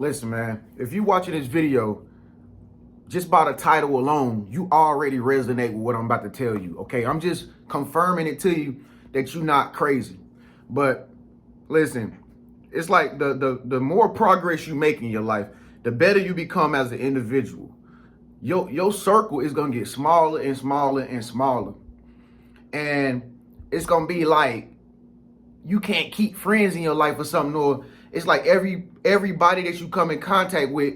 Listen, man, if you watching this video, just by the title alone, you already resonate with what I'm about to tell you, okay? I'm just confirming it to you that you're not crazy. But listen, it's like the more progress you make in your life, the better you become as an individual. Your circle is gonna get smaller and smaller and smaller. And it's gonna be like you can't keep friends in your life or something, or it's like everybody that you come in contact with,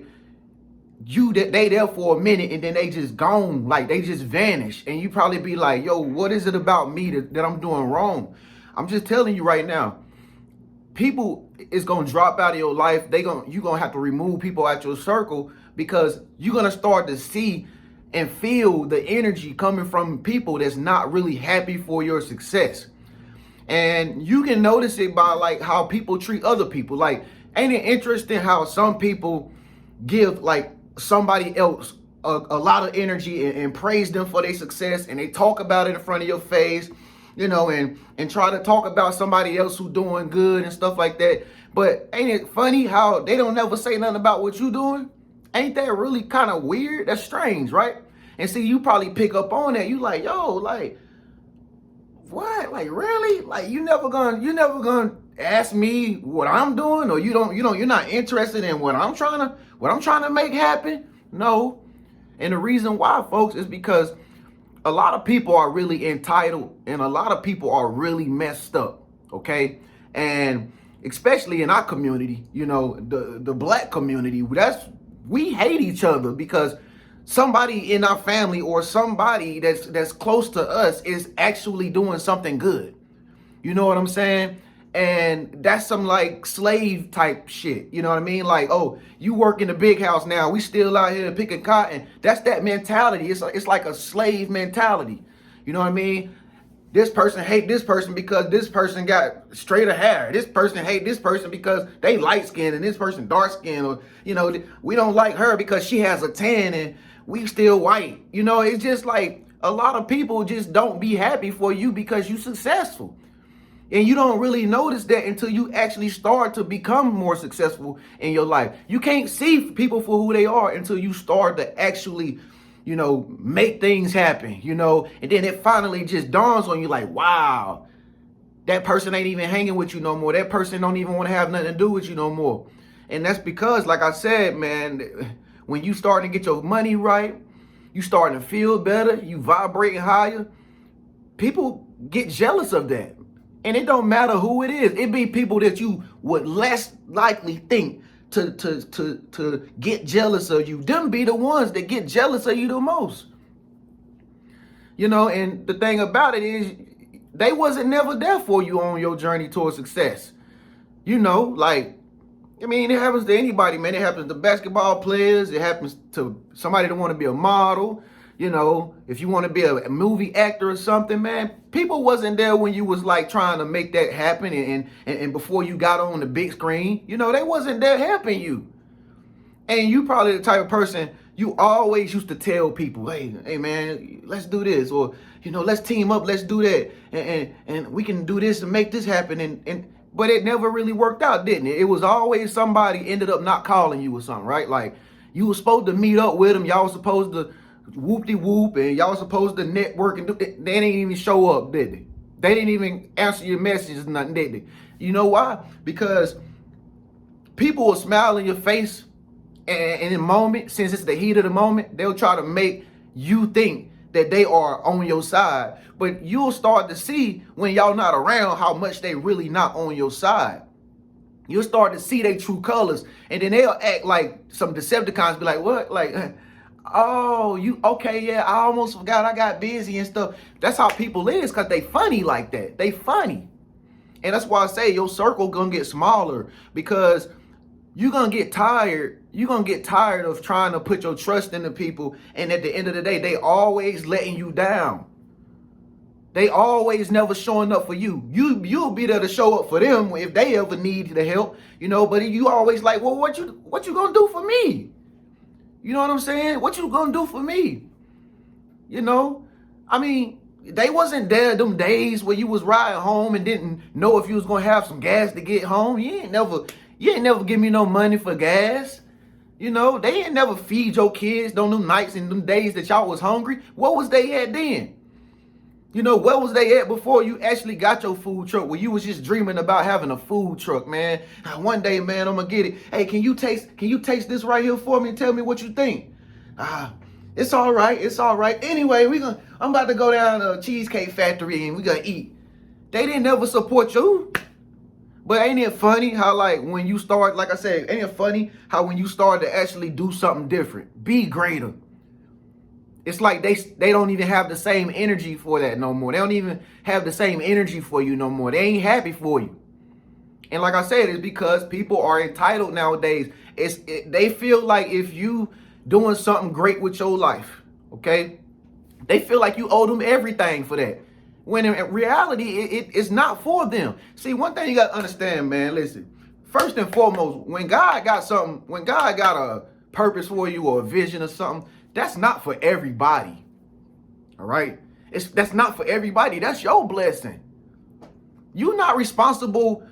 they there for a minute and then they just gone, like they just vanish. And you probably be like, yo, what is it about me that I'm doing wrong? I'm just telling you right now, people is gonna drop out of your life. You're gonna have to remove people out your circle because you're gonna start to see and feel the energy coming from people that's not really happy for your success. And you can notice it by like how people treat other people. Like, ain't it interesting how some people give like somebody else a lot of energy and praise them for their success, and they talk about it in front of your face, you know, and try to talk about somebody else who doing good and stuff like that. But ain't it funny how they don't never say nothing about what you doing? Ain't that really kind of weird? That's strange, right? And see, you probably pick up on that. You like, yo, like, what? Like, really? Like, you never gonna ask me what I'm doing, or you're not interested in what I'm trying to make happen? No. And the reason why, folks, is because a lot of people are really entitled and a lot of people are really messed up, okay? And especially in our community, you know, the black community, we hate each other because somebody in our family or somebody that's close to us is actually doing something good. You know what I'm saying? And that's some like slave type shit. You know what I mean? Like, oh, you work in the big house now. We still out here picking cotton. That's that mentality. It's like a slave mentality. You know what I mean? This person hate this person because this person got straighter hair. This person hate this person because they light skinned and this person dark skinned. Or, you know, we don't like her because she has a tan and we still white. You know, it's just like a lot of people just don't be happy for you because you successful. And you don't really notice that until you actually start to become more successful in your life. You can't see people for who they are until you start to actually, you know, make things happen, you know, and then it finally just dawns on you like, wow, that person ain't even hanging with you no more. That person don't even want to have nothing to do with you no more. And that's because, like I said, man, when you starting to get your money right, you starting to feel better, you vibrating higher, people get jealous of that. And it don't matter who it is. It be people that you would less likely think to get jealous of you. Them be the ones that get jealous of you the most. You know, and the thing about it is they wasn't never there for you on your journey towards success. You know, like, I mean, it happens to anybody, man. It happens to basketball players. It happens to somebody that want to be a model. You know, if you want to be a movie actor or something, man, people wasn't there when you was like trying to make that happen and before you got on the big screen. You know, they wasn't there helping you. And you probably the type of person you always used to tell people, hey man, let's do this, or, you know, let's team up, let's do that, and we can do this and make this happen. But it never really worked out, didn't it? It was always somebody ended up not calling you or something, right? Like, you were supposed to meet up with them, y'all was supposed to whoop-de-whoop, and y'all supposed to network, and they didn't even show up, did they? They didn't even answer your messages, nothing, did they? You know why? Because people will smile in your face, and in a moment, since it's the heat of the moment, they'll try to make you think that they are on your side. But you'll start to see when y'all not around how much they really not on your side. You'll start to see their true colors, and then they'll act like some Decepticons, be like, what? Like, oh, you okay? Yeah, I almost forgot I got busy and stuff. That's how people is, because they funny like that. They funny. And that's why I say your circle gonna get smaller, because you're gonna get tired. You're gonna get tired of trying to put your trust into people, and at the end of the day, they always letting you down. They always never showing up for you. You'll be there to show up for them if they ever need the help, you know, but you always like, well, what you gonna do for me? You know what I'm saying? What you gonna do for me? You know, I mean, they wasn't there them days where you was riding home and didn't know if you was gonna have some gas to get home. You You ain't never give me no money for gas. You know, they ain't never feed your kids on them nights and them days that y'all was hungry. What was they at then? You know, where was they at before you actually got your food truck, where you was just dreaming about having a food truck, man? One day, man, I'm gonna get it. Hey, can you taste this right here for me and tell me what you think? It's all right. It's all right. Anyway, I'm about to go down to a Cheesecake Factory and we gonna eat. They didn't ever support you. But ain't it funny how, like, when you start, like I said, ain't it funny how when you start to actually do something different, be greater, it's like they don't even have the same energy for that no more. They don't even have the same energy for you no more. They ain't happy for you. And like I said, it's because people are entitled nowadays. They feel like if you doing something great with your life, okay, they feel like you owe them everything for that. When in reality, it's not for them. See, one thing you got to understand, man, listen, first and foremost, when God got a purpose for you or a vision or something, that's not for everybody. All right? That's not for everybody. That's your blessing. You're not responsible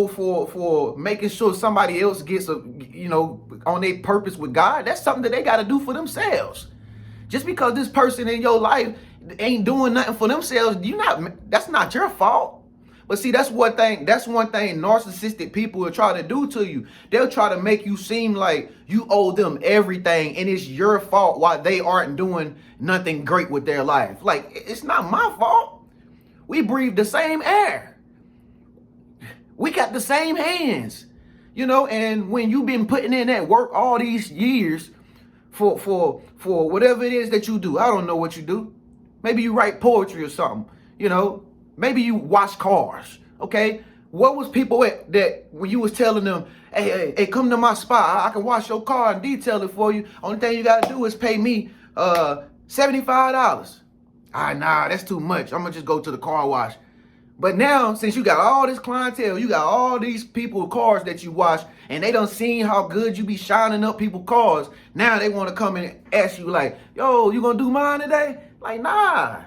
for making sure somebody else gets on their purpose with God. That's something that they got to do for themselves. Just because this person in your life ain't doing nothing for themselves, that's not your fault. But see, that's one thing narcissistic people will try to do to you. They'll try to make you seem like you owe them everything and it's your fault why they aren't doing nothing great with their life. Like, it's not my fault. We breathe the same air. We got the same hands, and when you've been putting in that work all these years for whatever it is that you do, I don't know what you do. Maybe you write poetry or something, Maybe you wash cars, okay? What was people that when you was telling them, hey, come to my spot, I can wash your car and detail it for you. Only thing you got to do is pay me $75. Nah, that's too much. I'm going to just go to the car wash. But now, since you got all this clientele, you got all these people cars that you wash, and they done seen how good you be shining up people's cars, now they want to come and ask you like, yo, you going to do mine today? Like, nah.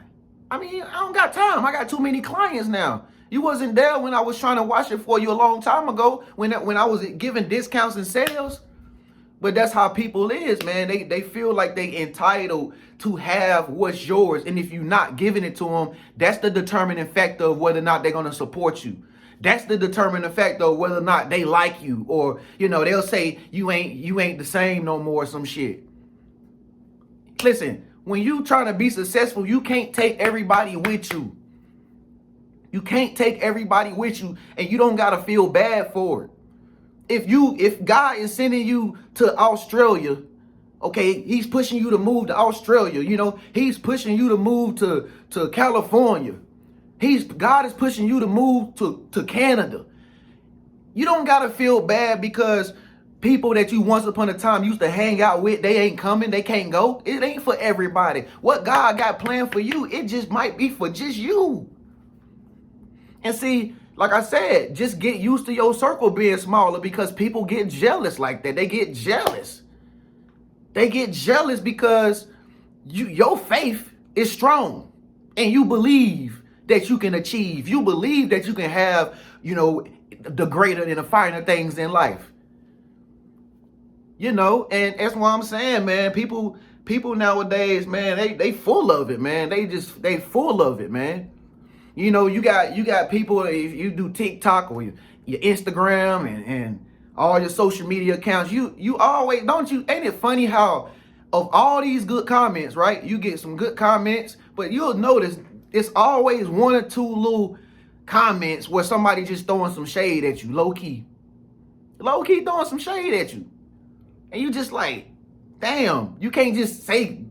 I mean, I don't got time. I got too many clients now. You wasn't there when I was trying to wash it for you a long time ago when I was giving discounts and sales. But that's how people is, man. They feel like they entitled to have what's yours. And if you're not giving it to them, that's the determining factor of whether or not they're going to support you. That's the determining factor of whether or not they like you, or, they'll say you ain't the same no more or some shit. Listen. When you trying to be successful, you can't take everybody with you. You can't take everybody with you, and you don't gotta feel bad for it. If God is sending you to Australia, okay, he's pushing you to move to Australia, he's pushing you to move to California. God is pushing you to move to Canada. You don't gotta feel bad because people that you once upon a time used to hang out with, they ain't coming, they can't go. It ain't for everybody. What God got planned for you, it just might be for just you. And see, like I said, just get used to your circle being smaller, because people get jealous like that. They get jealous. They get jealous because your faith is strong and you believe that you can achieve. You believe that you can have, the greater and the finer things in life. And that's why I'm saying, man, people nowadays, man, they full of it, man. They full of it, man. You got people, if you do TikTok or your Instagram and all your social media accounts, you always, ain't it funny how of all these good comments, right? You get some good comments, but you'll notice it's always one or two little comments where somebody just throwing some shade at you, low key throwing some shade at you. And you just like, damn, you can't just say,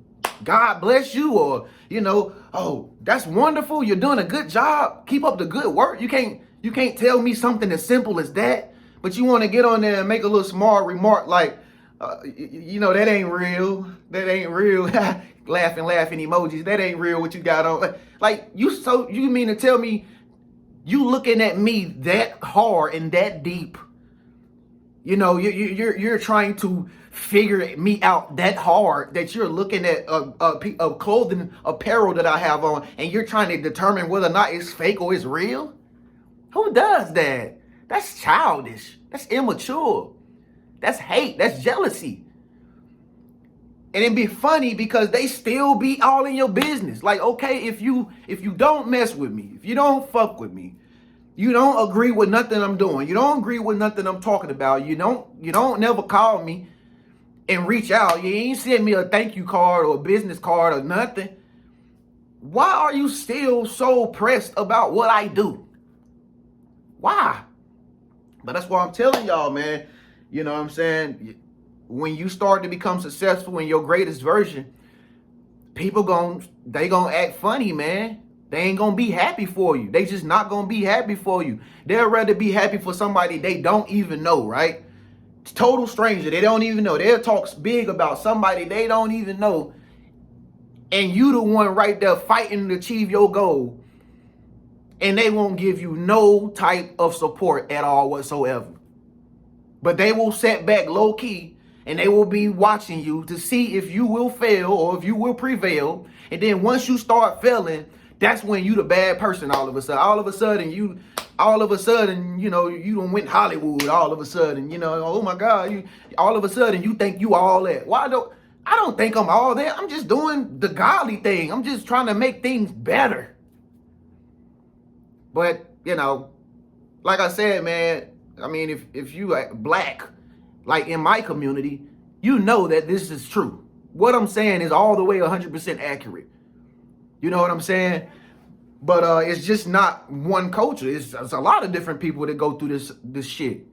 God bless you, or, oh, that's wonderful. You're doing a good job. Keep up the good work. You can't tell me something as simple as that, but you want to get on there and make a little smart remark like, that ain't real. That ain't real. laughing emojis. That ain't real what you got on. Like, you mean to tell me you looking at me that hard and that deep? You're trying to figure me out that hard that you're looking at a clothing apparel that I have on, and you're trying to determine whether or not it's fake or it's real? Who does that? That's childish. That's immature. That's hate. That's jealousy. And it'd be funny because they still be all in your business. Like, okay, if you don't mess with me, if you don't fuck with me, you don't agree with nothing I'm doing, you don't agree with nothing I'm talking about, you don't never call me and reach out, you ain't send me a thank you card or a business card or nothing, why are you still so pressed about what I do? Why? But that's why I'm telling y'all, man, you know what I'm saying? When you start to become successful in your greatest version, people gonna act funny, man. They ain't gonna be happy for you. They just not gonna be happy for you. They'll rather be happy for somebody they don't even know, right? It's total stranger. They don't even know. They'll talk big about somebody they don't even know. And you the one right there fighting to achieve your goal. And they won't give you no type of support at all whatsoever. But they will set back low key and they will be watching you to see if you will fail or if you will prevail. And then once you start failing, that's when you the bad person all of a sudden. All of a sudden, you done went Hollywood all of a sudden, oh my God, all of a sudden you think you all that. I don't think I'm all that. I'm just doing the godly thing. I'm just trying to make things better. But, like I said, man, I mean, if you are black, like in my community, you know that this is true. What I'm saying is all the way 100% accurate. You know what I'm saying? But it's just not one culture. It's a lot of different people that go through this shit.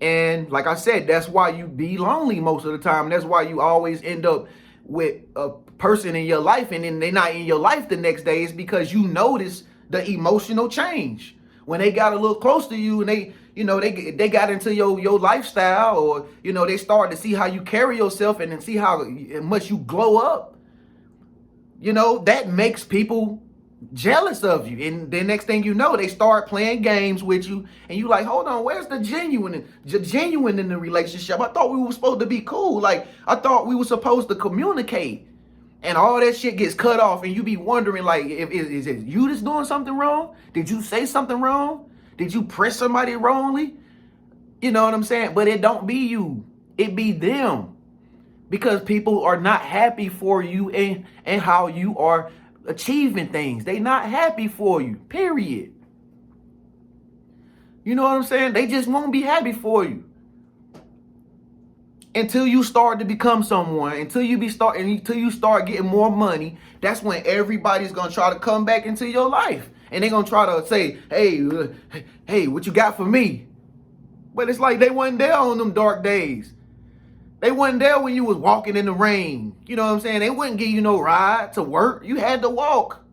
And like I said, that's why you be lonely most of the time. That's why you always end up with a person in your life and then they're not in your life the next day. Is because you notice the emotional change. When they got a little close to you and they got into your lifestyle, or, they start to see how you carry yourself and then see how much you glow up, that makes people jealous of you. And the next thing you know, they start playing games with you and you like, hold on, where's the genuine in the relationship? I thought we were supposed to be cool. Like, I thought we were supposed to communicate. And all that shit gets cut off and you be wondering, like, is it you that's doing something wrong? Did you say something wrong? Did you press somebody wrongly? You know what I'm saying? But it don't be you. It be them. Because people are not happy for you and how you are achieving things. They not happy for you, period. You know what I'm saying? They just won't be happy for you. Until you start to become someone, until you start getting more money, that's when everybody's gonna try to come back into your life, and they're gonna try to say, "Hey, what you got for me?" But it's like they wasn't there on them dark days. They wasn't there when you was walking in the rain. You know what I'm saying? They wouldn't give you no ride to work. You had to walk.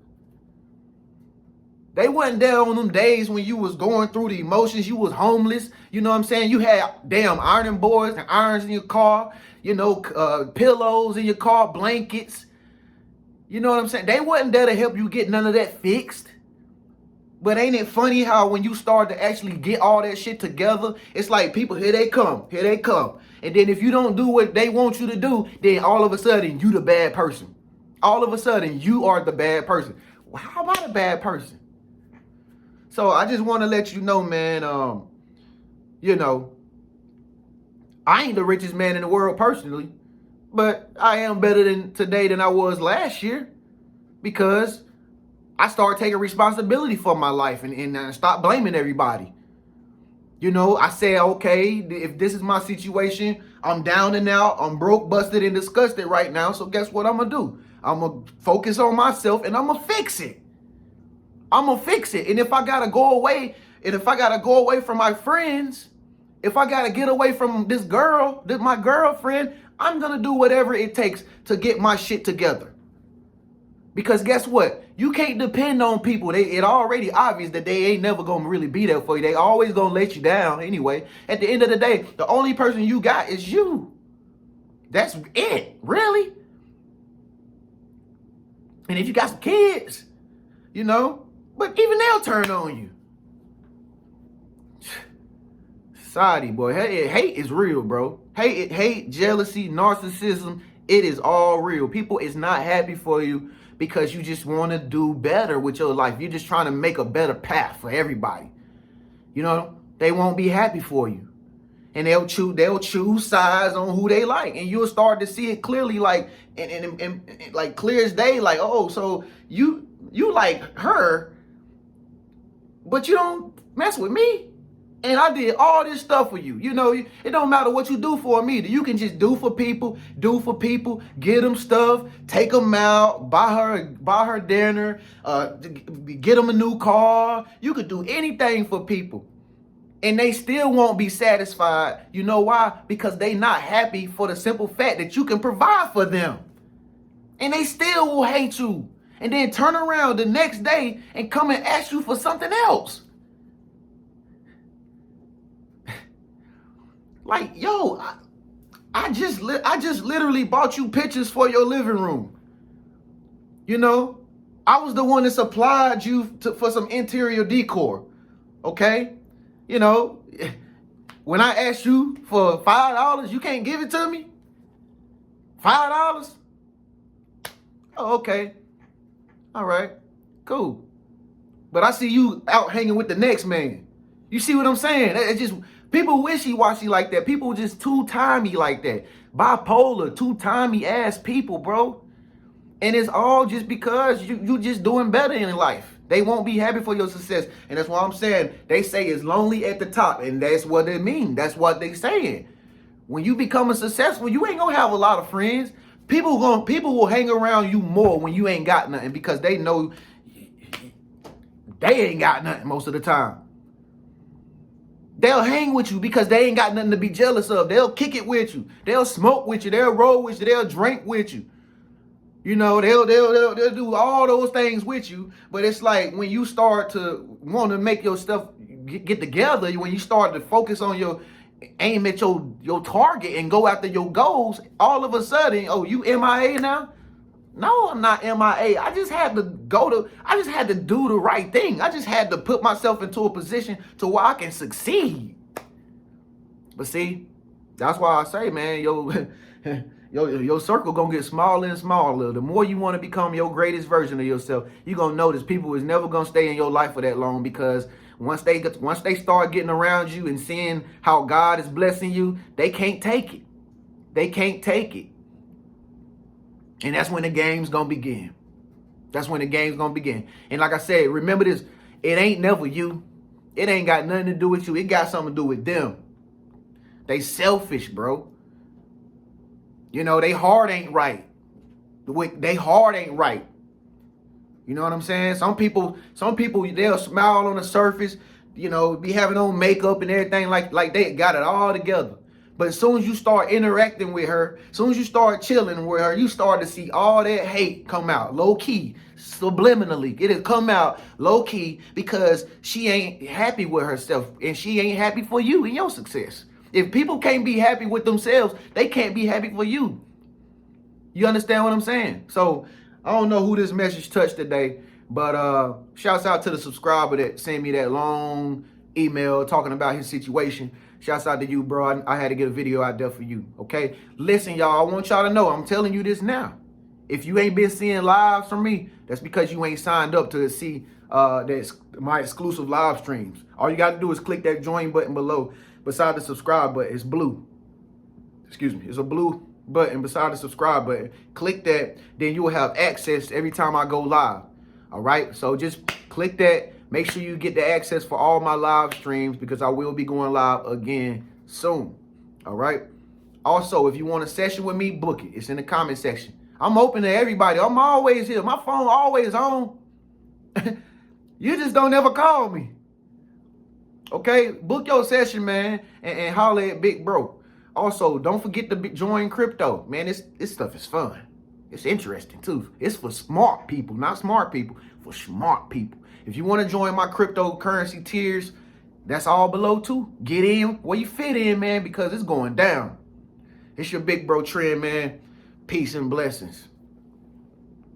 They wasn't there on them days when you was going through the emotions. You was homeless. You know what I'm saying? You had damn ironing boards and irons in your car. Pillows in your car, blankets. You know what I'm saying? They wasn't there to help you get none of that fixed. But ain't it funny how when you start to actually get all that shit together, it's like people, here they come. And then if you don't do what they want you to do, then all of a sudden you the bad person. All of a sudden you are the bad person. Well, how am I the bad person? So I just want to let you know, man, I ain't the richest man in the world personally, but I am better today than I was last year because I started taking responsibility for my life and stop blaming everybody. I said, okay, if this is my situation, I'm down and out, I'm broke, busted, and disgusted right now. So guess what I'm going to do? I'm going to focus on myself and I'm going to fix it. And if I got to go away, from my friends, if I got to get away from this girl, my girlfriend, I'm going to do whatever it takes to get my shit together. Because guess what? You can't depend on people. It already obvious that they ain't never going to really be there for you. They always going to let you down anyway. At the end of the day, the only person you got is you. That's it, really. And if you got some kids, but even they'll turn on you. Society, boy. Hate is real, bro. Hate, jealousy, narcissism, it is all real. People is not happy for you because you just want to do better with your life. You're just trying to make a better path for everybody. They won't be happy for you. And they'll choose sides on who they like. And you'll start to see it clearly, like, and like clear as day, like, oh, so you like her, but you don't mess with me. And I did all this stuff for you. You know, it don't matter what you do for me. You can just do for people, get them stuff, take them out, buy her dinner, get them a new car. You could do anything for people. And they still won't be satisfied. You know why? Because they not happy for the simple fact that you can provide for them. And they still will hate you. And then turn around the next day and come and ask you for something else. Like, yo, I just literally bought you pictures for your living room. You know, I was the one that supplied you for some interior decor. Okay? You know, when I asked you for $5, you can't give it to me? $5? Oh, okay. All right. Cool. But I see you out hanging with the next man. You see what I'm saying? It's just, people wishy-washy like that. People just two-timey like that. Bipolar, two-timey ass people, bro. And it's all just because you just doing better in life. They won't be happy for your success. And that's why I'm saying, they say it's lonely at the top. And that's what it means. That's what they saying. When you become a successful, you ain't gonna have a lot of friends. People will hang around you more when you ain't got nothing, because they know they ain't got nothing most of the time. They'll hang with you because they ain't got nothing to be jealous of. They'll kick it with you. They'll smoke with you. They'll roll with you. They'll drink with you. You know, they'll do all those things with you. But it's like when you start to want to make your stuff get together, when you start to focus on your aim at your target and go after your goals, all of a sudden, oh, you MIA now? No, I'm not MIA. I just had to do the right thing. I just had to put myself into a position to where I can succeed. But see, that's why I say, man, your circle gonna get smaller and smaller. The more you want to become your greatest version of yourself, you're gonna notice people is never gonna stay in your life for that long, because once they start getting around you and seeing how God is blessing you, they can't take it. They can't take it. And that's when the game's gonna begin. That's when the game's gonna begin. And like I said, remember this, it ain't never you. It ain't got nothing to do with you. It got something to do with them. They selfish, bro. You know, they heart ain't right. They heart ain't right. You know what I'm saying? Some people, they'll smile on the surface, you know, be having on makeup and everything like they got it all together. But as soon as you start interacting with her, as soon as you start chilling with her, you start to see all that hate come out low key, subliminally. It'll come out low key because she ain't happy with herself and she ain't happy for you and your success. If people can't be happy with themselves, they can't be happy for you. You understand what I'm saying? So I don't know who this message touched today, but shouts out to the subscriber that sent me that long email talking about his situation. Shouts out to you, bro. I had to get a video out there for you, okay? Listen, y'all, I want y'all to know, I'm telling you this now. If you ain't been seeing lives from me, that's because you ain't signed up to see my exclusive live streams. All you got to do is click that join button below beside the subscribe button. It's blue. Excuse me. It's a blue button beside the subscribe button. Click that, then you will have access every time I go live. All right? So just click that. Make sure you get the access for all my live streams, because I will be going live again soon. All right? Also, if you want a session with me, book it. It's in the comment section. I'm open to everybody. I'm always here. My phone always on. You just don't ever call me. Okay? Book your session, man, and holler at Big Bro. Also, don't forget to join crypto. Man, this stuff is fun. It's interesting, too. It's for smart people, not smart people, for smart people. If you want to join my cryptocurrency tiers, that's all below, too. Get in where you fit in, man, because it's going down. It's your Big Bro Trend, man. Peace and blessings.